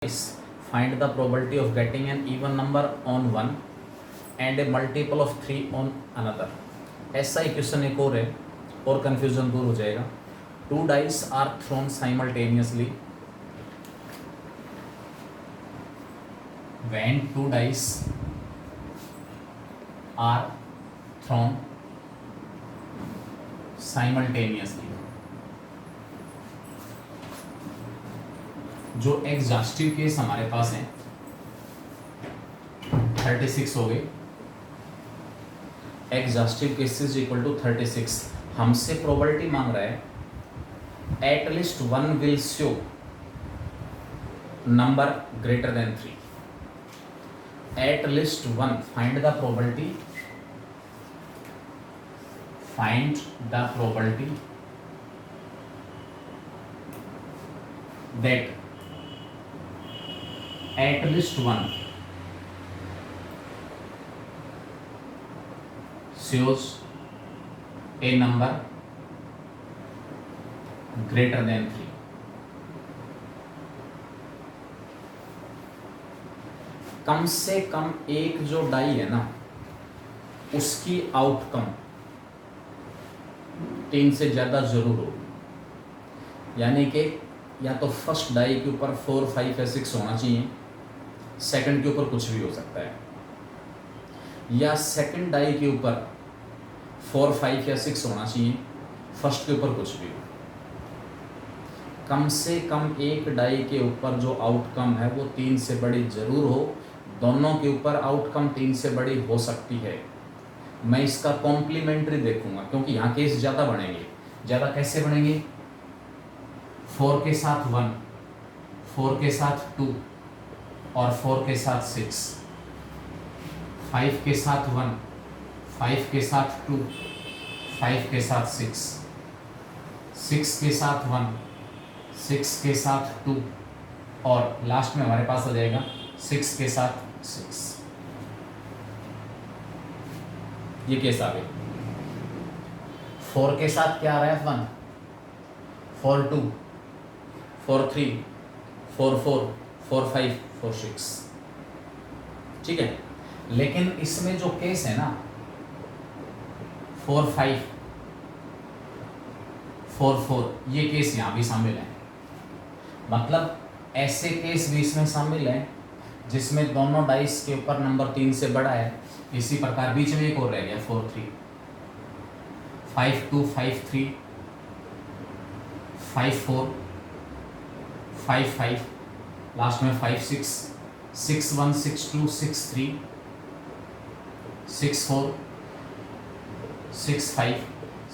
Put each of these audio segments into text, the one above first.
Find the probability of getting an even number on one and a multiple of 3 on another. ऐसा ही question एक और है और confusion दूर हो जाएगा. 2 dice are thrown simultaneously. When 2 dice are thrown simultaneously, जो एग्जॉस्टिव केस हमारे पास है 36 हो गए. Exhaustive cases equal to 36. हमसे प्रोबेबिलिटी मांग रहा है at least one will show number greater than 3. At least one. Find the probability. Find the probability that at least one shows a number greater than 3. कम से कम एक जो die है ना उसकी आउटकम 3 से ज़्यादा जरूर हो. यानी कि या तो फर्स्ट डाई के ऊपर 4, 5 या 6 होना चाहिए, सेकंड के ऊपर कुछ भी हो सकता है, या सेकंड डाई के ऊपर 4, 5 या 6 होना चाहिए, फर्स्ट के ऊपर कुछ भी हो. कम से कम एक डाई के ऊपर जो आउटकम है वो 3 से बड़ी ज़रूर हो. दोनों के ऊपर आउटकम 3 से बड़ी हो सकती है. मैं इसका कॉम्प्लीमेंट्री देखूंगा क्योंकि यहाँ केस ज़्यादा बनेंगे. ज़्यादा कैसे बनेंगे? 4 के साथ 1, 4 के साथ 2 और 4 के साथ 6, 5 के साथ 1, 5 के साथ 2, 5 के साथ 6, 6 के साथ 1, 6 के साथ 2 और लास्ट में हमारे पास आ जाएगा 6 के साथ 6. ये केस आ गए. 4 के साथ क्या आ रहा है? 1, 4 2, 4 3, 4 4, 4 5, 4 6. ठीक है. लेकिन इसमें जो केस है ना 4 5, 4 4, ये केस यहाँ भी शामिल है. मतलब ऐसे केस भी इसमें शामिल है जिसमें दोनों डाइस के ऊपर नंबर 3 से बड़ा है. इसी प्रकार बीच में एक और रह गया 4 3, 5 2, 5 3, 5 4, 5 5, लास्ट में 5 6, 6 1, 6 2, 6 3, 6 4, 6 5,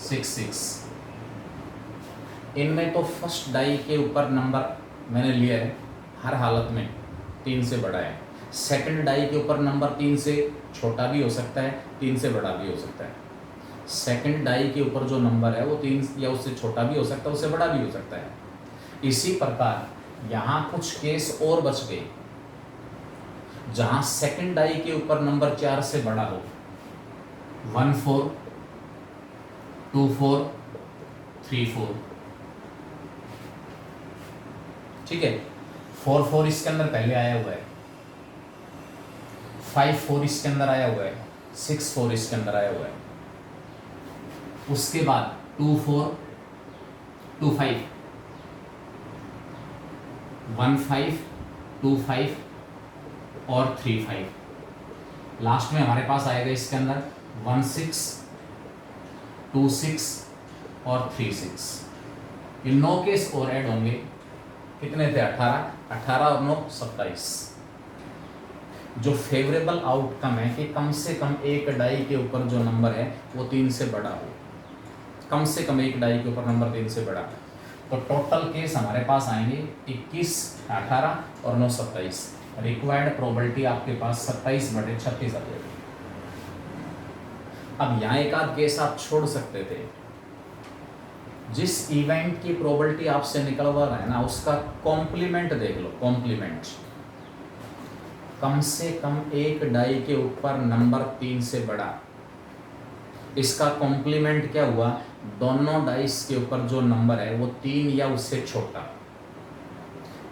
6 6. इनमें तो फर्स्ट डाई के ऊपर नंबर मैंने लिया है हर हालत में 3 से बड़ा है. सेकंड डाई के ऊपर नंबर 3 से छोटा भी हो सकता है, 3 से बड़ा भी हो सकता है. सेकंड डाई के ऊपर जो नंबर है वो 3 या उससे छोटा भी हो सकता है, उससे बड़ा भी हो सकता है. इसी प्रकार यहाँ कुछ केस और बच गए जहाँ सेकंड डाई के ऊपर नंबर 4 से बड़ा हो. 1 4, 2 4, 3 4. ठीक है. 4 4 इसके अंदर पहले आया हुआ है, 5 4 इसके अंदर आया हुआ है, 6 4 इसके अंदर आया हुआ है. उसके बाद 2 4, 2 5, 1 5, 2 5 और 3 5. लास्ट में हमारे पास आएगा इसके अंदर 1 6, 2 6 और 3 6. ये 9 केस और ऐड होंगे. कितने थे? 18. 18 और 9 27. जो फेवरेबल आउटकम है कि कम से कम एक डाई के ऊपर जो नंबर है वो 3 से बड़ा हो. कम से कम एक डाई के ऊपर नंबर 3 से बड़ा. तो टोटल केस हमारे पास आएंगे 21, 18 और 9 27. रिक्वायर्ड प्रोबेबिलिटी आपके पास 27/36 आ जाएगी. अब यहाँ एक आध केस आप छोड़ सकते थे. जिस इवेंट की प्रोबेबिलिटी आपसे निकलवा रहा है ना उसका कॉम्प्लीमेंट देख लो. कॉम्प्लीमेंट कम से कम एक डाई के ऊपर नंबर 3 से बड़ा. इसका कॉम्प्लीमेंट क्या हुआ? दोनों डाइस के ऊपर जो नंबर है वो 3 या उससे छोटा.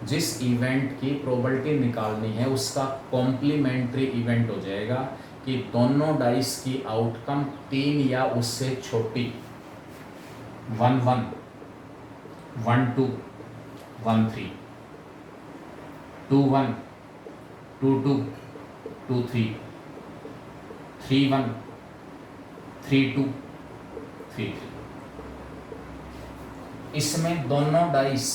जिस इवेंट की प्रोबेबिलिटी निकालनी है उसका कॉम्प्लीमेंट्री इवेंट हो जाएगा कि दोनों डाइस की आउटकम 3 या उससे छोटी 1-1, 1-2, 1-3, 2-1, 2-2, 2-3, 3-1, 3-2, 3-3। इसमें दोनों डाइस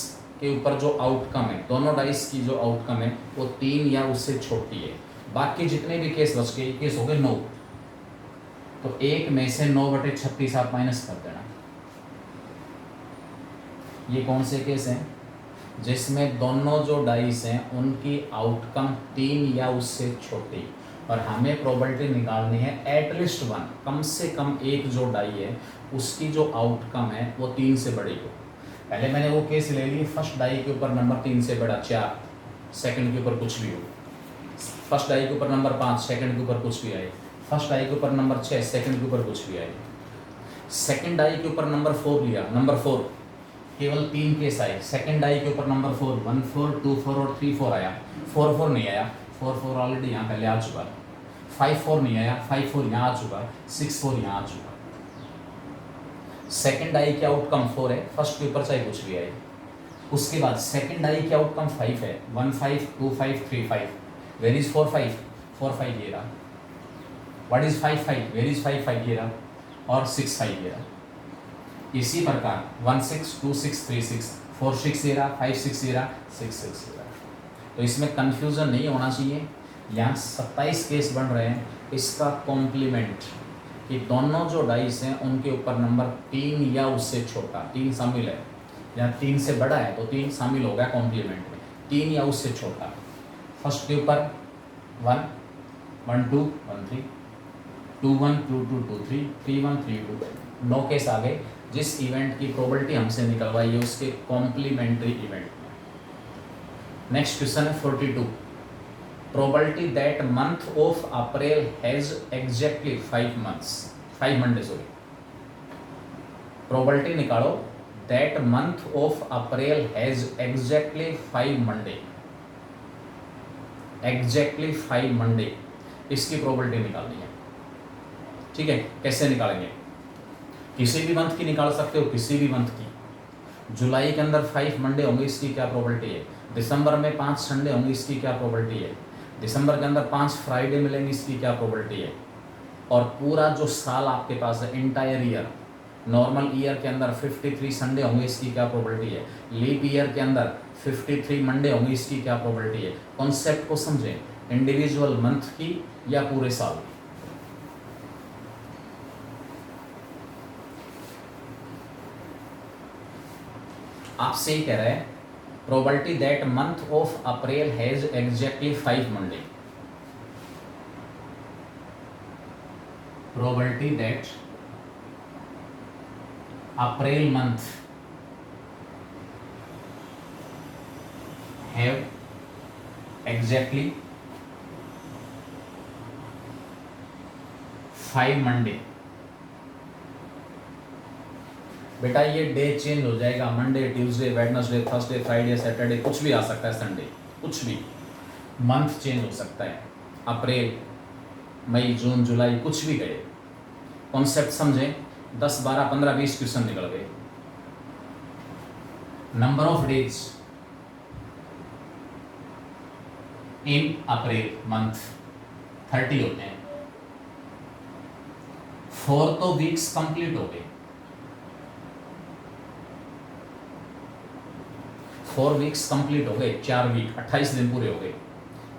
के ऊपर जो आउटकम है, दोनों डाइस की जो आउटकम है वो 3 या उससे छोटी है। बाकी जितने भी केस बच गए, केस हो गए 9, तो 1 में से 9/36 आप माइनस कर देना। ये कौन से केस हैं? जिसमें दोनों जो डाइस हैं उनकी आउटकम 3 या उससे छोटी, और हमें प्रोबेबिलिटी निकालनी है एटलीस्ट 1, कम से कम एक जो डाई है उसकी जो आउटकम है वो 3 से बड़ी हो। पहले मैंने वो केस ले ली, फर्स्ट डाई के ऊपर नंबर 3 से बड़ा 4, सेकंड के ऊपर कुछ भी हो, फर्स्ट डाई के ऊपर नंबर 5, सेकंड के ऊपर कुछ भी आए, फर्स्ट डाई के ऊपर नंबर 6, सेकंड के ऊपर कुछ भी आए, सेकंड डाई के ऊपर नंबर 4 लिया, नंबर 4 केवल 3 केस आए, सेकंड डाई के ऊपर नंबर 4, 1 4, 2 4 और 3 4 आया, 4 4 नहीं आया, 4 4 ऑलरेडी यहाँ पहले आ चुका, 5 4 नहीं आया, 5 4 यहाँ आ चुका, 6 4 यहाँ आ चुका। सेकंड डाई की आउटकम 4 है, फर्स्ट के ऊपर चाहे कुछ भी आए। उसके बाद सेकंड डाई की आउटकम 5 है, 1 5, 2 5, 3 5, वेर इज 4 5, 4 5 ये रहा। व्हाट इज 5 5, वेर इज 5 5 ये रहा, और 6 5 ये रहा। इसी प्रकार 1 6, 2 6, 3 6, 4 6 ये रहा, 5 6 ये रहा, 6 6 ये रहा। तो इसमें कंफ्यूजन नहीं होना चाहिए। यहाँ 27 केस बन रहे हैं, इसका कॉम्प्लीमेंट कि दोनों जो डाइस हैं उनके ऊपर नंबर 3 या उससे छोटा, 3 शामिल है, या 3 से बड़ा है तो 3 शामिल हो गया कॉम्प्लीमेंट में, 3 या उससे छोटा। फर्स्ट के ऊपर 1 1 2 1 3, 2 1 2 2 2 3, 3 1 3 2 3, 9 केस आ गए। जिस इवेंट की प्रोबेबिलिटी हमसे निकलवाई है उसके कॉम्प्लीमेंट्री इवेंट में। नेक्स्ट क्वेश्चन है 42, probability that month of April has exactly 5 months, 5 Monday sorry. Probability निकालो that month of April has exactly 5 Monday, exactly 5 Monday, इसकी प्रोबेबिलिटी निकालनी है। ठीक है, कैसे निकालेंगे? किसी भी मंथ की निकाल सकते हो, किसी भी मंथ की। जुलाई के अंदर 5 मंडे होंगे, इसकी क्या प्रोबेबिलिटी है? दिसंबर में 5 संडे होंगे, इसकी क्या प्रोबेबिलिटी है? दिसंबर के अंदर 5 फ्राइडे मिलेंगे, इसकी क्या प्रोबेबिलिटी है? और पूरा जो साल आपके पास है, एंटायर ईयर, नॉर्मल ईयर के अंदर 53 संडे होंगे, इसकी क्या प्रोबेबिलिटी है? लीप ईयर के अंदर 53 मंडे होंगे, इसकी क्या प्रोबेबिलिटी है? कॉन्सेप्ट को समझें, इंडिविजुअल मंथ की या पूरे साल की। आपसे ही कह रहा है probability that month of April has exactly 5 Monday, probability that April month have exactly 5 Monday. बेटा ये डे चेंज हो जाएगा, Monday, Tuesday, Wednesday, Thursday, Friday, Saturday, कुछ भी आ सकता है, संडे, कुछ भी। मंथ चेंज हो सकता है, अप्रैल, मई, जून, जुलाई, कुछ भी गए। कॉन्सेप्ट समझें, 10 12 15 20 क्वेश्चन निकल गए। Number of days in April month 30 होते हैं। 4 तो वीक्स कंप्लीट हो गए, 4 वीक्स कंप्लीट हो गए, 4 वीक 28 दिन पूरे हो गए,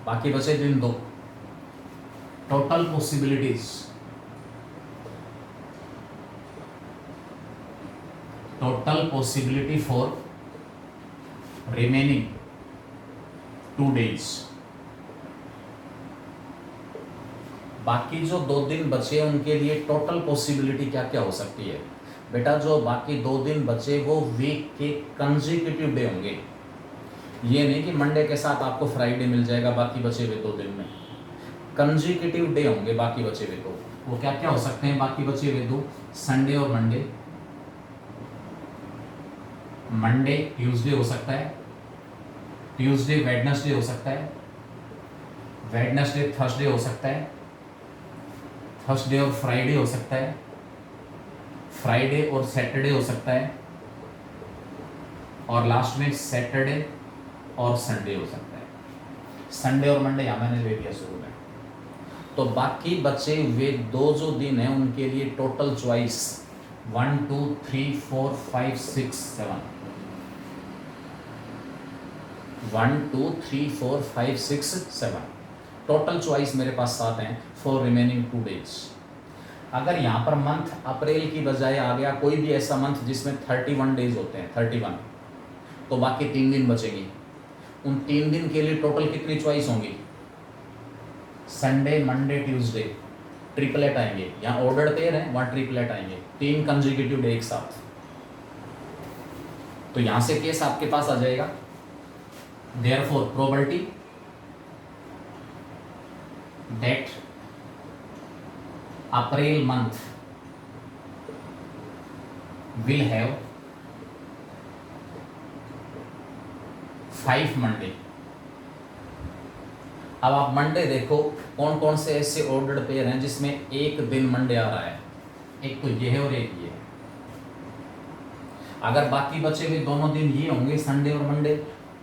बाकी बचे दिन 2। Total possibilities, total possibility for remaining 2 days. बाकी जो 2 दिन बचे उनके लिए टोटल पॉसिबिलिटी क्या क्या हो सकती है? बेटा जो बाकी 2 दिन बचे वो वीक के कंसेक्यूटिव डे होंगे। ये नहीं कि मंडे के साथ आपको फ्राइडे मिल जाएगा बाकी बचे हुए 2 दिन में, कंसेक्यूटिव डे होंगे बाकी बचे हुए 2। वो क्या क्या हो सकते हैं बाकी बचे हुए 2? संडे और मंडे, मंडे ट्यूसडे हो सकता है, ट्यूसडे वेडनेसडे हो सकता है, वेडनेसडे थर्सडे हो सकता है, थर्सडे और फ्राइडे हो सकता है, फ्राइडे और सैटरडे हो सकता है, और लास्ट में सैटरडे और संडे हो सकता है। संडे और मंडे यहाँ मैंने ले लिया शुरू में। तो बाकी बचे हुए दो जो दिन हैं उनके लिए टोटल चॉइस 1 2 3 4 5 6 7, 1 2 3 4 5 6 7 टोटल चॉइस मेरे पास 7 हैं फॉर रिमेनिंग 2 डेज। अगर यहाँ पर मंथ अप्रैल की बजाय आ गया कोई भी ऐसा मंथ जिसमें 31 डेज होते हैं, 31, तो बाकी 3 दिन बचेंगे। उन 3 दिन के लिए टोटल कितनी चॉइस होंगी? संडे मंडे ट्यूसडे ट्रिपलेट आएंगे। यहाँ ऑर्डर पेयर है, वहाँ ट्रिपलेट आएंगे, 3 कंसेक्यूटिव डे एक साथ। तो यहाँ से केस आपके पास आ जाएगा therefore probability that April month will have 5 Monday. अब आप मंडे देखो कौन कौन से ऐसे ऑर्डर्ड पेयर हैं जिसमें एक दिन मंडे आ रहा है। एक तो ये है और एक ये है। अगर बाकी बचे हुए दोनों दिन ये होंगे संडे और मंडे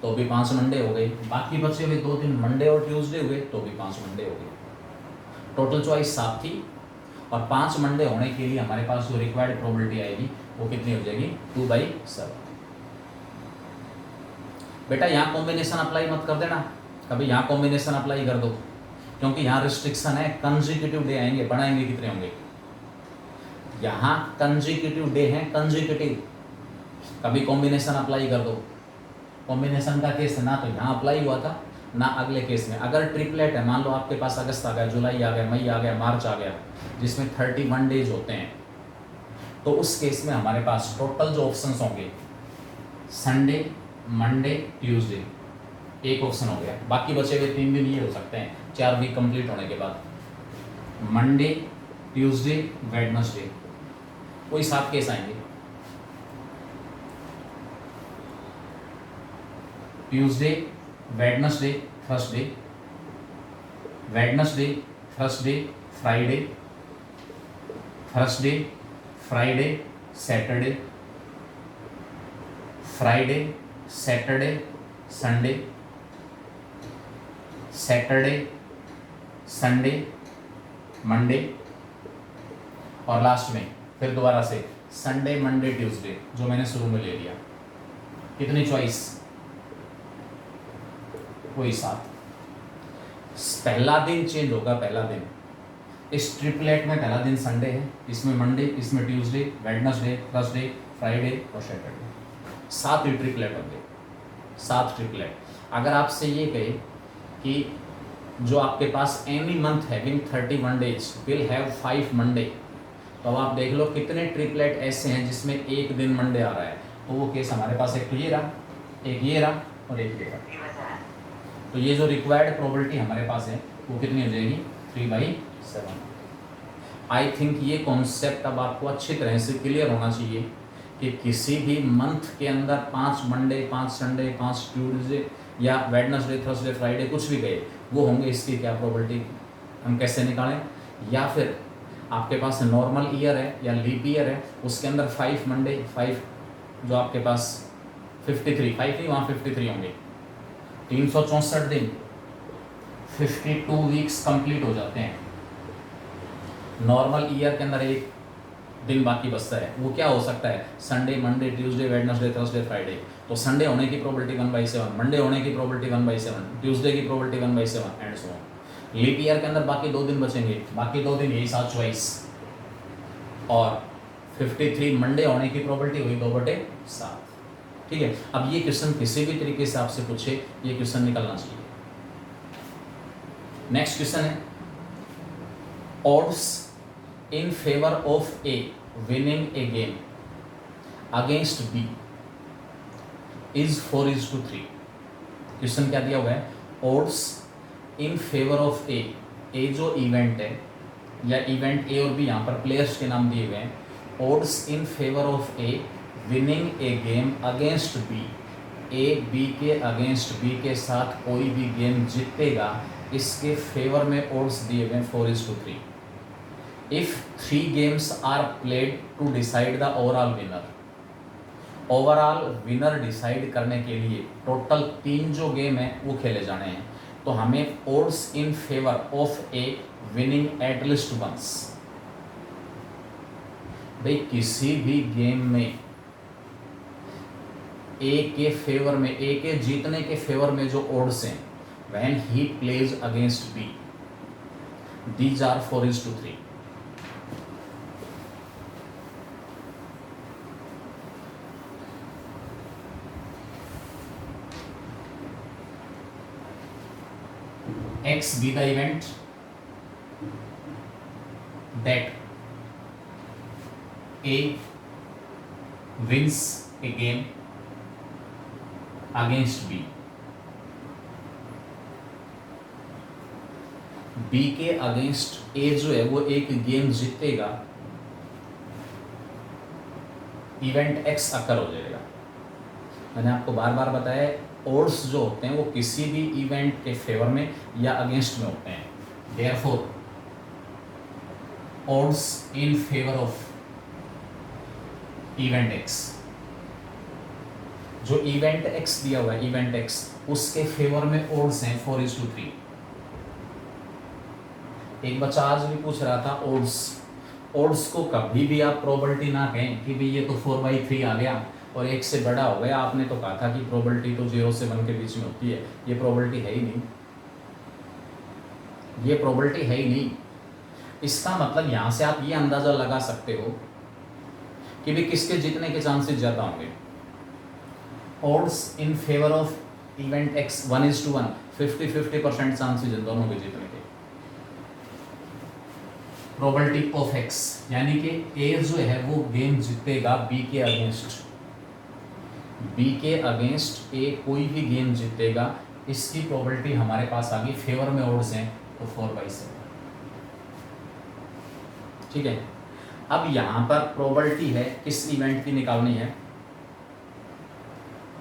तो भी 5 मंडे हो गए। बाकी बचे हुए 2 दिन मंडे और ट्यूसडे हुए तो भी 5 मंडे हो गए। टोटल चॉइस 7 थी और 5 मंडे होने के लिए हमारे पास जो रिक्वायर्ड प्रोबेबिलिटी आएगी वो कितनी हो जाएगी? 2/7। बेटा यहाँ कॉम्बिनेशन अप्लाई मत कर देना, कभी यहाँ कॉम्बिनेशन अप्लाई कर दो, क्योंकि यहाँ रिस्ट्रिक्शन है कंसेक्यूटिव डे आएंगे, बनाएंगे कितने होंगे। यहाँ कंसेक्यूटिव डे हैं, कंसेक्यूटिव, कभी कॉम्बिनेशन अप्लाई कर दो। कॉम्बिनेशन का केस ना तो यहाँ अप्लाई हुआ था ना अगले केस में। अगर ट्रिपलेट है, मान लो आपके पास अगस्त आ गया, जुलाई आ गया, मई आ गया, मार्च आ गया, जिसमें 31 डेज होते हैं, तो उस केस में हमारे पास टोटल जो ऑप्शंस होंगे संडे मंडे ट्यूसडे एक ऑप्शन हो गया। बाकी बचे हुए 3 दिन ये हो सकते हैं 4 वीक कंप्लीट होने के बाद, मंडे ट्यूसडे वेडनेसडे, कोई 7 केस आएंगे। Tuesday Wednesday Thursday, Wednesday Thursday Friday, Thursday Friday Saturday, Friday Saturday Sunday, Saturday Sunday Monday, और लास्ट में फिर दोबारा से संडे मंडे ट्यूसडे जो मैंने शुरू में ले लिया। कितनी चॉइस? कोई 7। पहला दिन चेंज होगा, पहला दिन इस ट्रिपलेट में पहला दिन संडे है, इसमें मंडे, इसमें ट्यूसडे, वेडनेसडे, थर्सडे, फ्राइडे और सैटरडे। 7 ही ट्रिपलेट होंगे, 7 ट्रिपलेट। अगर आपसे ये कहे कि जो आपके पास any month having 31 days will have 5 Monday, तो अब आप देख लो कितने ट्रिपलेट ऐसे हैं जिसमें एक दिन मंडे आ रहा है। तो वो केस हमारे पास एक तो ये रहा, एक ये रहा और एक ये रहा। तो ये जो रिक्वायर्ड प्रोबेबिलिटी हमारे पास है वो कितनी हो जाएगी? 3/7। आई थिंक ये कॉन्सेप्ट अब आपको अच्छी तरह से क्लियर होना चाहिए कि किसी भी मंथ के अंदर 5 मंडे, 5 संडे, 5 ट्यूसडे या वेडनेसडे, थर्सडे, फ्राइडे कुछ भी गए वो होंगे, इसकी क्या प्रोबेबिलिटी हम कैसे निकालें। या फिर आपके पास नॉर्मल ईयर है या लीप ईयर है, उसके अंदर 5 मंडे, 5 जो आपके पास 53, 5 नहीं वहाँ 53 होंगे, 364 दिन, 52 वीक्स कंप्लीट हो जाते हैं। नॉर्मल ईयर के अंदर एक दिन बाकी बचता है, वो क्या हो सकता है? Sunday Monday Tuesday Wednesday Thursday Friday. तो संडे होने की प्रोबेबिलिटी 1/7, मंडे होने की प्रोबेबिलिटी 1/7, ट्यूसडे की probability 1/7 and so on. Leap year के अंदर बाकी 2 दिन बचेंगे, बाकी 2 दिन यही 7 चॉइस, और 53 मंडे होने की प्रोबेबिलिटी हुई 2/7। ठीक है। अब ये क्वेश्चन किसी भी तरीके से आपसे पूछे, ये क्वेश्चन निकलना चाहिए। नेक्स्ट क्वेश्चन है odds in favor of A winning a game against B is 4:3। Question क्या दिया हुआ है? odds in favor of A, A जो इवेंट है या इवेंट A और B, यहाँ पर प्लेयर्स के नाम दिए हुए हैं। odds in favor of A winning a game against B A B के अगेंस्ट बी के साथ कोई भी गेम जीतेगा, इसके फेवर में ओड्स दिए गए 4:3। If 3 games are played to decide the overall winner, overall winner decide करने के लिए टोटल 3 जो गेम है वो खेले जाने हैं, तो हमें odds in favour of A winning at least once. भाई किसी भी गेम में ए के फेवर में, ए के जीतने के फेवर में जो ओड्स हैं, when he plays against B, these are 4:3। X be the event that A wins a game against B. B के अगेंस्ट A जो है वो एक गेम जीतेगा, इवेंट X अकर हो जाएगा। मैंने आपको बार बार बताया ओड्स जो होते हैं वो किसी भी इवेंट के फेवर में या अगेंस्ट में होते हैं। Therefore odds in favour of event x, जो इवेंट एक्स दिया हुआ है, इवेंट एक्स, उसके फेवर में ओड्स हैं 4:3। एक बच्चा आज भी पूछ रहा था ओड्स को कभी भी आप प्रोबेबिलिटी ना कहें कि भाई ये तो 4/3 आ गया और 1 से बड़ा हो गया। आपने तो कहा था कि प्रोबेबिलिटी तो 0 से 1 के बीच में होती है। ये प्रोबेबिलिटी है ही नहीं, ये प्रोबेबिलिटी है ही नहीं। इसका मतलब यहाँ से आप ये अंदाज़ा लगा सकते हो कि भी किसके जीतने के चांसेस ज़्यादा होंगे। Odds in favour of event X 1:1, 50-50% chances इन दोनों के जीतने के। प्रोबेबिलिटी ऑफ एक्स यानी कि ए जो है वो गेम जीतेगा बी के अगेंस्ट, बी के अगेंस्ट ए कोई भी गेम जीतेगा, इसकी प्रोबेबिलिटी हमारे पास आ गई। फेवर में ओड्स हैं तो 4/7। ठीक है, अब यहाँ पर प्रोबेबिलिटी है किस इवेंट की निकालनी है,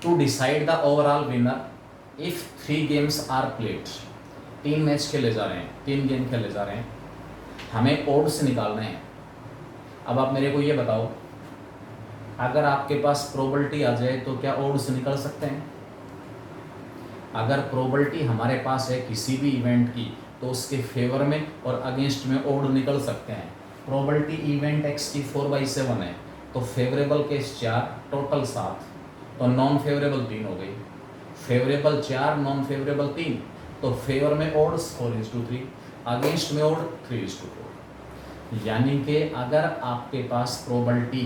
to decide the overall winner if 3 games are played. 3 match खेले जा रहे हैं, 3 गेम खेले जा रहे हैं, हमें ओड्स निकालने हैं। अब आप मेरे को ये बताओ, अगर आपके पास प्रोबेबिलिटी आ जाए तो क्या ओड्स निकल सकते हैं? अगर प्रोबेबिलिटी हमारे पास है किसी भी इवेंट की तो उसके फेवर में और अगेंस्ट में ओड निकल सकते हैं। प्रोबेबिलिटी इवेंट एक्स की 4/7 है तो फेवरेबल केस 4, टोटल 7, तो नॉन फेवरेबल 3 हो गई। फेवरेबल 4, नॉन फेवरेबल 3, तो फेवर में ओड्स 4:3, अगेंस्ट में ओड 3:4। यानी कि अगर आपके पास प्रोबेबिलिटी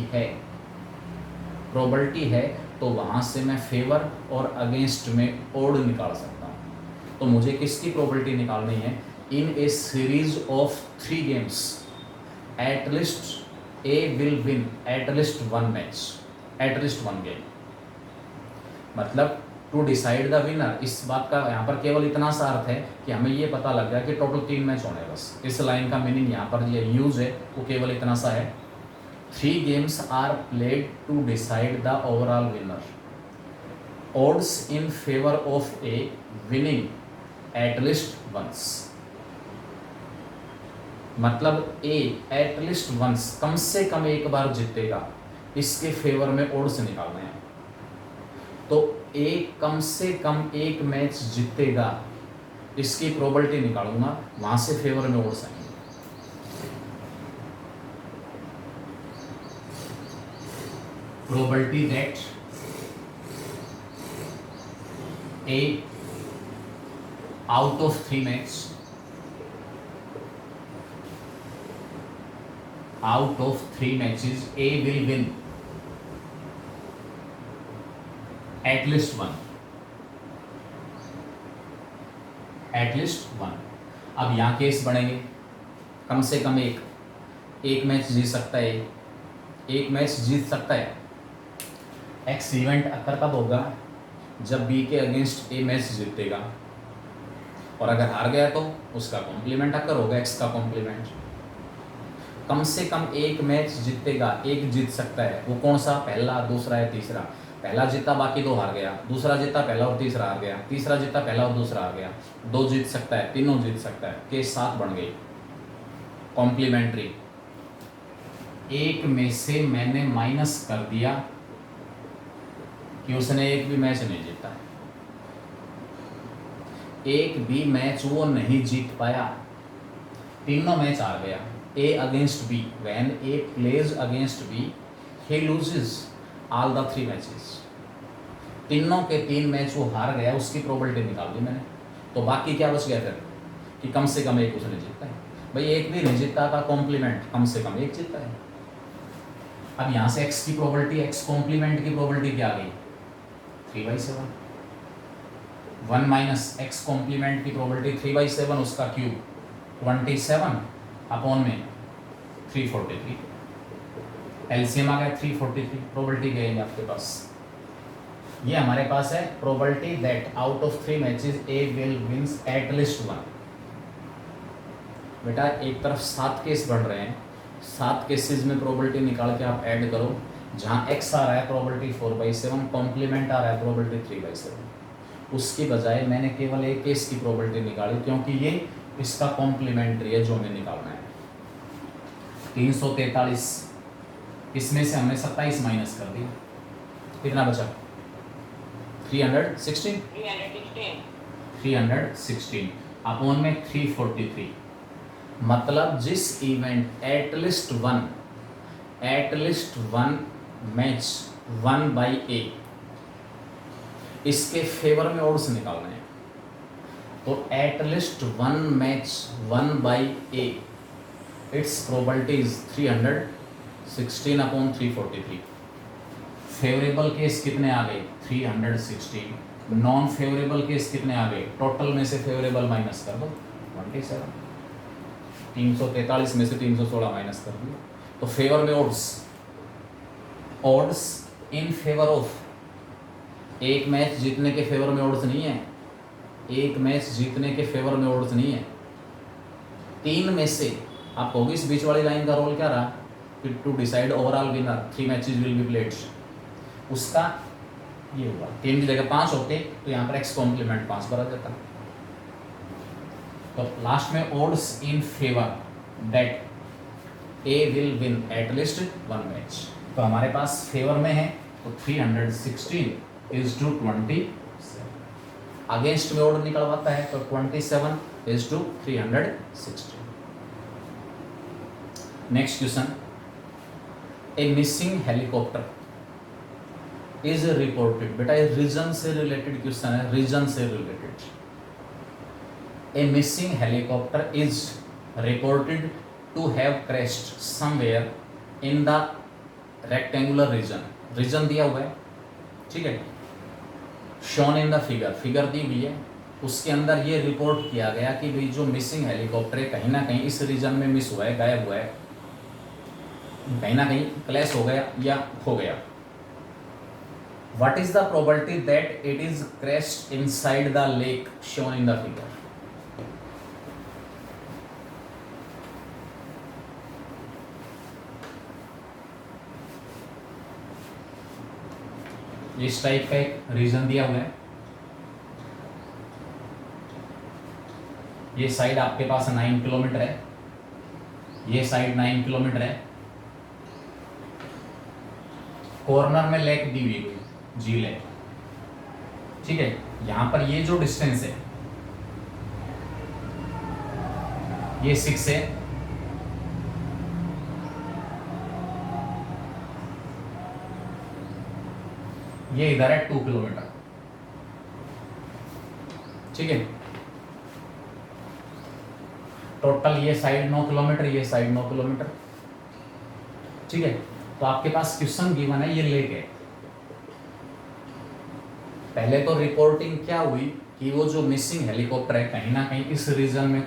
है तो वहाँ से मैं फेवर और अगेंस्ट में ओड निकाल सकता हूँ। तो मुझे किसकी प्रोबेबिलिटी निकालनी है? In a series of 3 games at least A will win at least 1 match, at least 1 game. मतलब टू डिसाइड द विनर, इस बात का यहाँ पर केवल इतना सा अर्थ है कि हमें ये पता लग गया कि टोटल 3 मैच होने। बस इस लाइन का मीनिंग यहाँ पर ये यूज है वो केवल इतना सा है। 3 games are played to decide the overall winner, odds in favour of A winning at least once. मतलब ए एट लिस्ट वंस, कम से कम एक बार जीतेगा, इसके फेवर में ओड्स निकालने हैं। तो ए कम से कम एक मैच जीतेगा, इसकी प्रोबेबिलिटी निकालूंगा, वहां से फेवर में ओड्स आएंगे। Probability that A out of 3 match, out of 3 matches A will win at least 1, at least 1। अब यहाँ केस बढ़ेंगे, कम से कम एक मैच जीत सकता है, एक मैच जीत सकता है। एक्स इवेंट अक्कर कब होगा? जब बी के अगेंस्ट ए मैच जीतेगा, और अगर हार गया तो उसका कॉम्प्लीमेंट अक्कर होगा, एक्स का कॉम्प्लीमेंट। कम से कम एक मैच जीतेगा, एक जीत सकता है, वो कौन सा? पहला, दूसरा या तीसरा? पहला जीता बाकी दो हार गया, दूसरा जीता पहला और तीसरा हार गया, तीसरा जीता पहला और दूसरा हार गया, दो जीत सकता है, तीनों जीत सकता है, केस 7 बन गई। कॉम्प्लीमेंट्री, एक में से मैंने माइनस कर दिया कि उसने एक भी मैच नहीं जीता, एक भी मैच वो नहीं जीत पाया, तीनों मैच हार गया। A against B, when A plays against B he loses all the 3 matches. तीनों के 3 मैच वो हार गया, उसकी प्रोबेबिलिटी निकाल दी मैंने। तो बाकी क्या बच गया फिर कि कम से कम एक उसने जीता है। भाई एक भी नहीं जीता का कॉम्प्लीमेंट, कम से कम एक जीता है। अब यहाँ से x की प्रोबेबिलिटी, x कॉम्प्लीमेंट की प्रोबेबिलिटी क्या आ गई 3/7। 1 माइनस एक्स कॉम्प्लीमेंट की प्रोबेबिलिटी 3/7, उसका क्यूब 27 अपॉन में 343, एलसीएम आ गया 343। प्रोबेबिलिटी क्या है आपके पास, ये हमारे पास है probability that out of 3 matches A will wins at least 1। बेटा एक तरफ 7 केस बढ़ रहे हैं, 7 केसेस में प्रोबेबिलिटी निकाल के आप ऐड करो, जहाँ x आ रहा है प्रोबेबिलिटी 4/7, कॉम्प्लीमेंट आ रहा है प्रोबेबिलिटी 3/7। उसकी बजाय मैंने केवल एक केस की प्रोबेबिलिटी निकाली, क्योंकि ये इसका कॉम्प्लीमेंट्री है जो हमें निकालना है। 343, इसमें से हमने 27 माइनस कर दिया, कितना बचा 316 अपॉन में 343। मतलब जिस event at least one match 1/a, इसके फेवर में ओड्स निकालने हैं। तो at least 1 match 1/a, it's probability is 316 upon 343। Favourable case कितने आ गए 316, नॉन फेवरेबल केस कितने आ गए, टोटल में से फेवरेबल माइनस कर दो 27, 343 में से 316 माइनस कर दिया। तो फेवर में ओड्स इन फेवर ऑफ, एक मैच जीतने के फेवर में ओड्स नहीं है, एक मैच जीतने के फेवर में ओड्स नहीं है। 3 में से आप होगी इस बीच वाली लाइन का रोल क्या रहा कि to decide overall winner 3 matches will be played, उसका ये हुआ 3 की जगह 5 होते तो यहाँ पर एक्स कॉम्प्लीमेंट 5 पर आ जाता। तो लास्ट में odds in favour that A will win at least 1 match, तो हमारे पास फेवर में है तो 316 इज टू 27, अगेंस्ट में ओड निकलवाता है तो 27 is to 316। Next question, a missing helicopter is reported. बेटा ये रीजन से रिलेटेड क्वेश्चन है, रीजन से related. A missing helicopter is reported to have crashed somewhere in the rectangular region. Region दिया हुआ है, ठीक है, शोन इन द फिगर दी हुई है, उसके अंदर ये रिपोर्ट किया गया कि भाई जो मिसिंग हेलीकॉप्टर है कहीं ना कहीं इस रीजन में मिस हुआ है, गायब हुआ है, कहीं ना कहीं क्लैश हो गया या खो गया। What is the probability that it is crashed inside the lake shown in the figure? इस टाइप का एक रीजन दिया हुआ है, ये साइड आपके पास 9 किलोमीटर है, ये साइड 9 किलोमीटर है, कॉर्नर में लेक दी हुई झील है, ठीक है। यहां पर ये जो डिस्टेंस है ये 6 है, ये इधर है 2 किलोमीटर, ठीक है। टोटल ये साइड 9 किलोमीटर, ये साइड 9 किलोमीटर, ठीक है। तो आपके पास क्वेश्चन गिवन है, ये लेक है। पहले तो रिपोर्टिंग क्या हुई कि वो जो मिसिंग हेलीकॉप्टर है कहीं ना कहीं इस रीजन में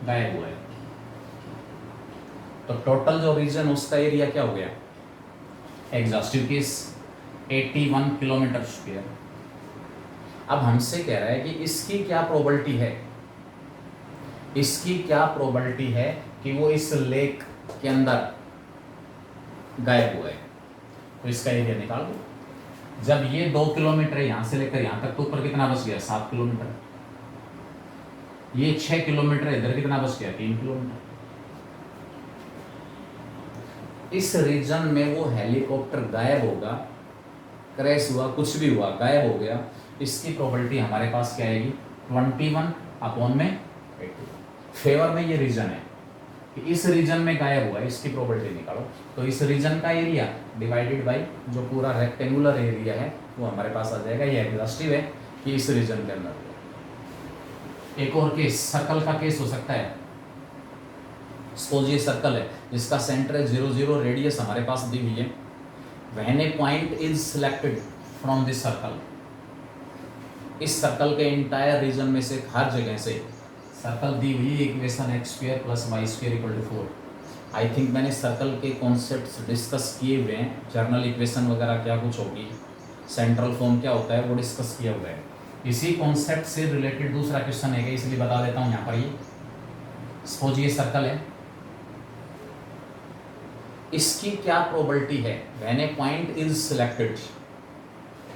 गायब हुआ है, तो टोटल जो रीजन उसका एरिया क्या हो गया, एग्जॉस्टिव केस 81 किलोमीटर स्क्वायर। अब हमसे कह रहा है कि इसकी क्या प्रोबेबिलिटी है, इसकी क्या प्रोबेबिलिटी है कि वो इस लेक के अंदर गायब हुआ है, तो इसका एरिया निकाल दो। जब ये 2 किलोमीटर है यहाँ से लेकर यहाँ तक, तो ऊपर कितना बच गया? 7 किलोमीटर। ये 6 किलोमीटर है, इधर कितना बच गया? 3 किलोमीटर। इस रीजन में वो हेलीकॉप्टर गायब होगा, क्रैश हुआ, कुछ भी हुआ, गायब हो गया, इसकी प्रोबेबिलिटी हमारे पास क्या आएगी? 21/80। फेवर में ये रीजन है कि इस रीजन में गायब हुआ है, इसकी प्रोबेबिलिटी निकालो। तो इस रीजन का एरिया डिवाइडेड बाय जो पूरा रेक्टेंगुलर एरिया है वो हमारे पास आ जाएगा। ये एग्जॉस्टिव है कि इस रीजन के अंदर। एक और केस, सर्कल का केस हो सकता है। सपोज ये सर्कल है जिसका सेंटर है 0 0, रेडियस हमारे पास दी हुई है। When A point is selected from this circle, इस सर्कल के इंटायर रीजन में से हर जगह से सर्कल दी हुई equation x² + y² = 4। I think मैंने सर्कल के कॉन्सेप्ट्स डिस्कस किए हुए हैं, जर्नल इक्वेशन वगैरह क्या कुछ होगी, सेंट्रल फॉर्म क्या होता है, वो डिस्कस किया हुआ है। इसी कॉन्सेप्ट से रिलेटेड दूसरा क्वेश्चन है, इसलिए बता देता हूँ यहाँ पर। ये सपोज ये सर्कल है, इसकी क्या प्रोबेबिलिटी है? When A point is selected,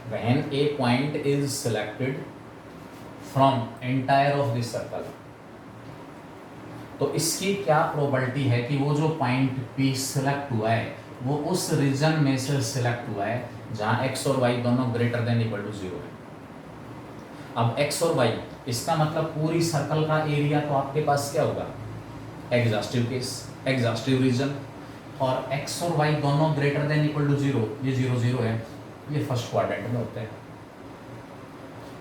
when A point is selected from entire of this circle, तो इसकी क्या प्रोबेबिलिटी है कि वो जो पॉइंट P सिलेक्ट हुआ है वो उस रीजन में से सिलेक्ट हुआ है जहां x और y दोनों ग्रेटर देन इक्वल टू 0 है। अब x और y, इसका मतलब पूरी सर्कल का एरिया तो आपके पास क्या होगा? एग्जॉस्टिव केस, एग्जॉस्टिव रीजन, और x और y दोनों ग्रेटर देन इक्वल टू 0, ये 0 0 है, ये फर्स्ट क्वाड्रेंट में होते हैं।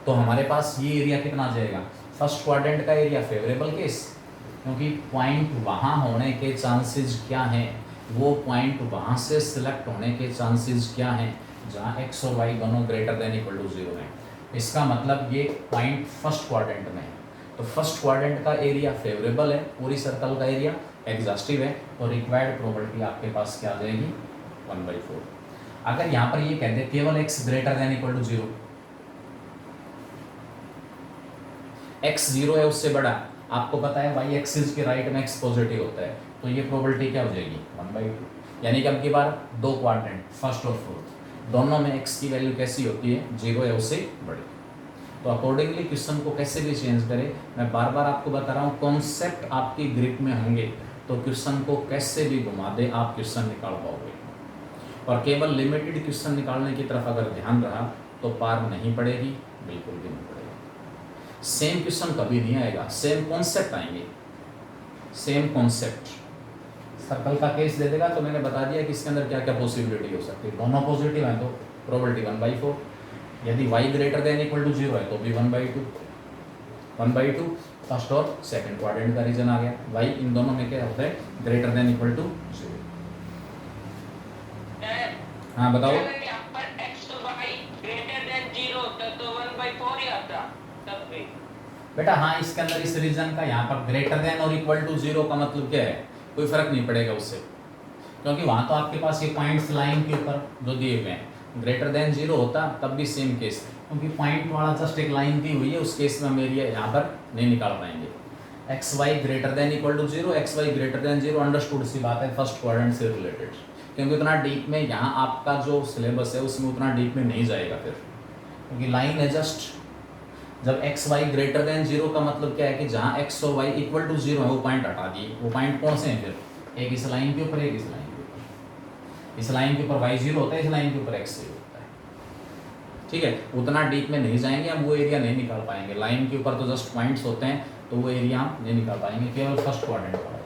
तो हमारे पास ये एरिया कितना आ जाएगा? फर्स्ट क्वाड्रेंट का एरिया फेवरेबल केस, क्योंकि पॉइंट वहाँ होने के चांसेस क्या हैं, वो पॉइंट वहाँ से सिलेक्ट होने के चांसेस क्या हैं जहाँ x और y दोनों ग्रेटर देन इक्वल टू 0 हैं। इसका मतलब ये पॉइंट फर्स्ट क्वाड्रेंट में है, तो फर्स्ट क्वाड्रेंट का एरिया फेवरेबल है, पूरी सर्कल का एरिया एग्जॉस्टिव है, और रिक्वायर्ड प्रोबेबिलिटी आपके पास क्या आ जाएगी? 1/4। अगर यहाँ पर ये कहते हैं केवल x greater than equal to 0, x 0 है उससे बड़ा, आपको पता है y एक्सिस के राइट में x पॉजिटिव होता है, तो ये प्रोबेबिलिटी क्या हो जाएगी? 1/2। यानी कि अब की बार दो क्वाड्रेंट, फर्स्ट और फोर्थ, दोनों में x की वैल्यू कैसी होती है? 0 है उससे बड़ी। तो अकॉर्डिंगली क्वेश्चन को कैसे भी चेंज करें, मैं बार बार आपको बता रहा हूँ, कॉन्सेप्ट आपकी ग्रिप में होंगे तो क्वेश्चन को कैसे भी घुमा दे आप क्वेश्चन निकाल पाओगे। और केवल लिमिटेड क्वेश्चन निकालने की तरफ अगर ध्यान रहा तो पार नहीं पड़ेगी, बिल्कुल भी नहीं पड़ेगी। सेम क्वेश्चन कभी नहीं आएगा, सेम कॉन्सेप्ट आएंगे, सेम कॉन्सेप्ट। सर्कल का केस दे देगा तो मैंने बता दिया कि इसके अंदर क्या क्या पॉसिबिलिटी हो सकती है। दोनों पॉजिटिव हैं तो प्रोबेबिलिटी 1/4, यदि y greater than equal to 0 है तो भी 1/2 फर्स्ट और सेकंड क्वाड्रेंट का रीजन आ गया। y इन दोनों में क्या होता है? Greater than equal to 0। हाँ बताओ। बेटा हाँ, इसके अंदर इस रीजन का यहाँ पर ग्रेटर देन और इक्वल टू 0 का मतलब क्या है? कोई फर्क नहीं पड़ेगा उससे, क्योंकि वहाँ तो आपके पास ये पॉइंट्स लाइन के ऊपर जो दिए हुए हैं, ग्रेटर देन 0 होता तब भी सेम केस, क्योंकि पॉइंट वाला जस्ट एक लाइन दी हुई है, उस केस में हम एरिया यहाँ पर नहीं निकाल पाएंगे। X Y greater than equal to 0, X Y greater than 0 understood सी बात है, फर्स्ट क्वाड्रेंट से रिलेटेड, क्योंकि उतना डीप में यहाँ आपका जो सिलेबस है उसमें उतना डीप में नहीं जाएगा फिर, क्योंकि लाइन है जस्ट। जब एक्स वाई ग्रेटर देन 0 का मतलब क्या है कि जहाँ एक्स और वाई इक्वल टू 0 है वो पॉइंट हटा दिए। वो पॉइंट कौन से हैं फिर? एक इस लाइन के ऊपर, एक इस लाइन के ऊपर। इस लाइन के ऊपर y 0 होता है, इस लाइन के ऊपर x 0 होता है। ठीक है, उतना डीप में नहीं जाएंगे हम, वो एरिया नहीं निकाल पाएंगे। लाइन के ऊपर तो जस्ट पॉइंट्स होते हैं, तो वो एरिया हम नहीं निकाल पाएंगे, केवल फर्स्ट क्वाड्रेंट का एरिया।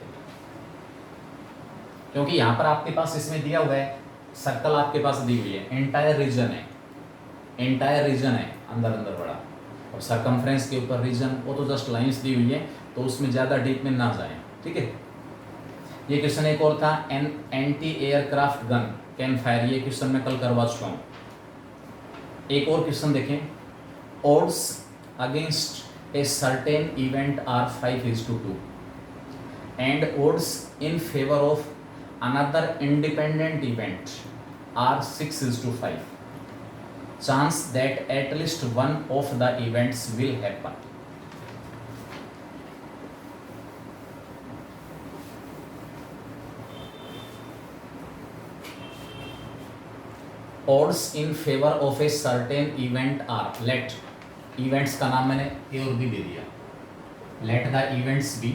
क्योंकि यहाँ पर आपके पास इसमें दिया हुआ है, सर्कल आपके पास दी हुई है, एंटायर रीजन है, एंटायर रीजन है अंदर अंदर बड़ा, और सरकमफ्रेंस के ऊपर रीजन, वो तो जस्ट लाइंस दी हुई है, तो उसमें ज़्यादा डीप में ना जाएं। ठीक है, ये क्वेश्चन एक और था, an anti aircraft gun can fire, ये क्वेश्चन मैं कल करवा चुका हूँ। एक और क्वेश्चन देखें, odds against a certain event are 5:2 and odds in favor of another independent event are 6:5. Chance that at least one of the events will happen. odds in favor of a certain event are, let events का नाम मैंने A और B दे दिया, let the events be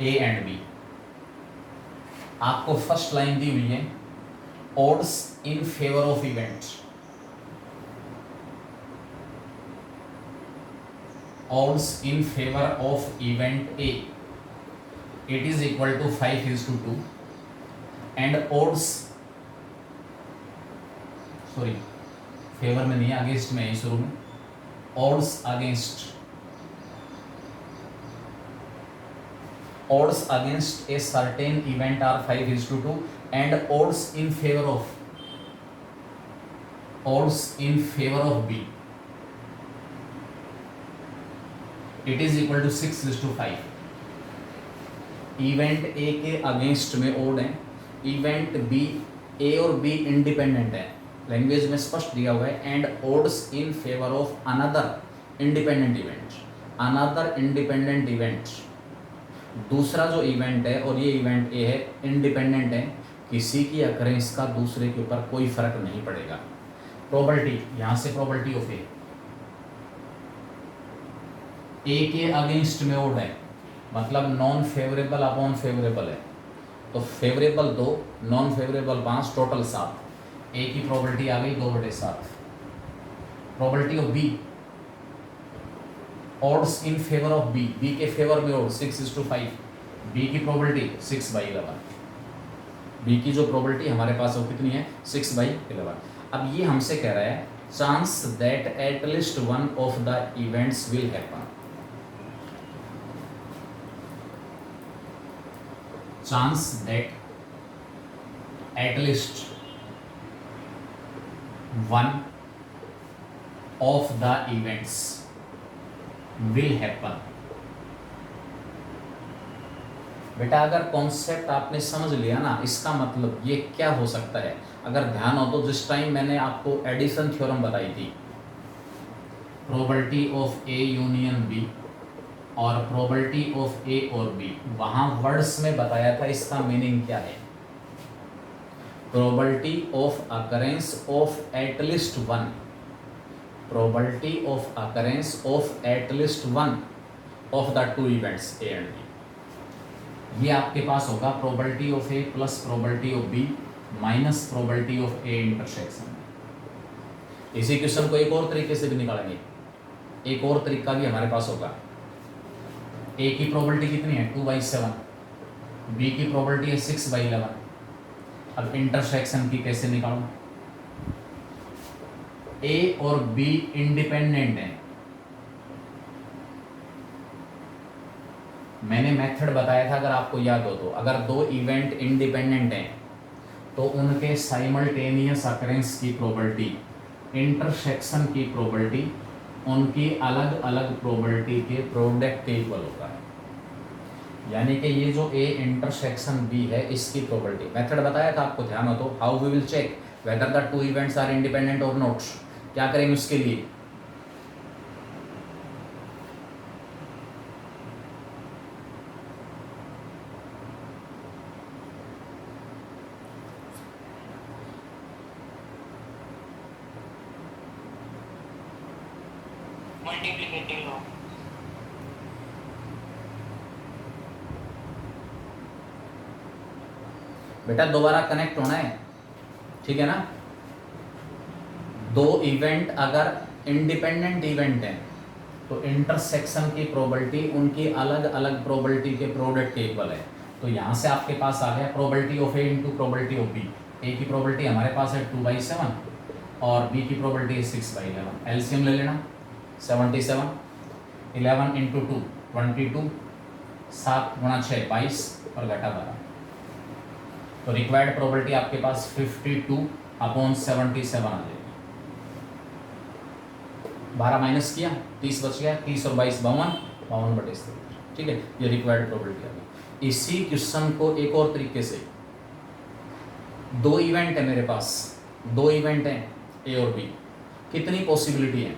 A and B। आपको first line दी हुई है odds in favor of event, odds in favor of event A, it is equal to 5:2 and odds, sorry favour में नहीं है, अगेंस्ट में है शुरू में, odds against a certain event are 5:2 and odds in favor of B, it is equal to 6:5। Event A के against में odd है, इवेंट बी, ए और बी इंडिपेंडेंट है, लैंग्वेज में स्पष्ट दिया हुआ है, and odds in favour of another independent event. दूसरा जो इवेंट है और ये इवेंट ए है, इंडिपेंडेंट है, किसी की अकरेंस का दूसरे के ऊपर कोई फर्क नहीं पड़ेगा। प्रोबेबिलिटी, यहां से प्रोबेबिलिटी ऑफ ए के अगेंस्ट में ओड है, मतलब नॉन फेवरेबल अपॉन फेवरेबल है, तो favourable 2, non favourable 5, total 7। A की प्रोबेबिलिटी आ गई 2/7। Probability of B, odds in favour of B, B के फेवर में ऑड 6:5, बी की प्रोबेबिलिटी 6/11। बी की जो प्रोबेबिलिटी हमारे पास वो कितनी है, 6/11। अब ये हमसे कह रहा है chance that at least one of the events will happen, chance that at least one of the events will happen। बेटा अगर कॉन्सेप्ट आपने समझ लिया ना, इसका मतलब ये क्या हो सकता है, अगर ध्यान हो तो जिस टाइम मैंने आपको एडिशन थ्योरम बताई थी, probability of A union B और प्रोबेबिलिटी ऑफ ए और बी, वहां वर्ड्स में बताया था इसका मीनिंग क्या है। Probability of occurrence of at least one, probability of occurrence of at least one of the two events A and B. ये आपके पास होगा probability of A plus probability of B minus probability of A intersection. इसी question को एक और तरीके से भी निकालेंगे, एक और तरीका भी हमारे पास होगा। ए की प्रोबेबिलिटी कितनी है 2/7, बी की प्रोबेबिलिटी है 6/11। अब इंटरसेक्शन की कैसे निकालूं, ए और बी इंडिपेंडेंट हैं, मैंने मेथड बताया था अगर आपको याद हो तो, अगर दो इवेंट इंडिपेंडेंट हैं तो उनके साइमल्टेनियस अकरेंस की प्रोबेबिलिटी, इंटरसेक्शन की प्रोबेबिलिटी उनकी अलग अलग प्रोबेबिलिटी के प्रोडक्ट के इक्वल होता है। यानी कि ये जो ए इंटरसेक्शन बी है इसकी प्रोबेबिलिटी, मेथड बताया था आपको, ध्यान हो तो, how we will check whether the two events are independent और नॉट। क्या करेंगे उसके लिए, मल्टीप्लिकेटिव लॉ। बेटा दोबारा कनेक्ट होना है, ठीक है ना। दो इवेंट अगर इंडिपेंडेंट इवेंट हैं तो इंटरसेक्शन की प्रोबेबिलिटी उनकी अलग अलग प्रोबेबिलिटी के प्रोडक्ट के इक्वल है। तो यहाँ से आपके पास आ गया probability of A into probability of B. A की प्रोबेबिलिटी हमारे पास है 2/7 और बी की प्रोबेबिलिटी है 6/11। एलसीएम ले लेना, 77, 11 इंटू 2 22, 7 गुणा 6 22 और घटा 12। तो रिक्वायर्ड प्रोबेबिलिटी आपके पास 52/77 आ जाएगी। 12 माइनस किया 30 बच गया, 30 और 22 52, 52/73, ठीक है। ये रिक्वायर्ड प्रोबेबिलिटी आ गई। इसी क्वेश्चन को एक और तरीके से, दो इवेंट है मेरे पास, दो इवेंट हैं ए और बी, कितनी पॉसिबिलिटी है,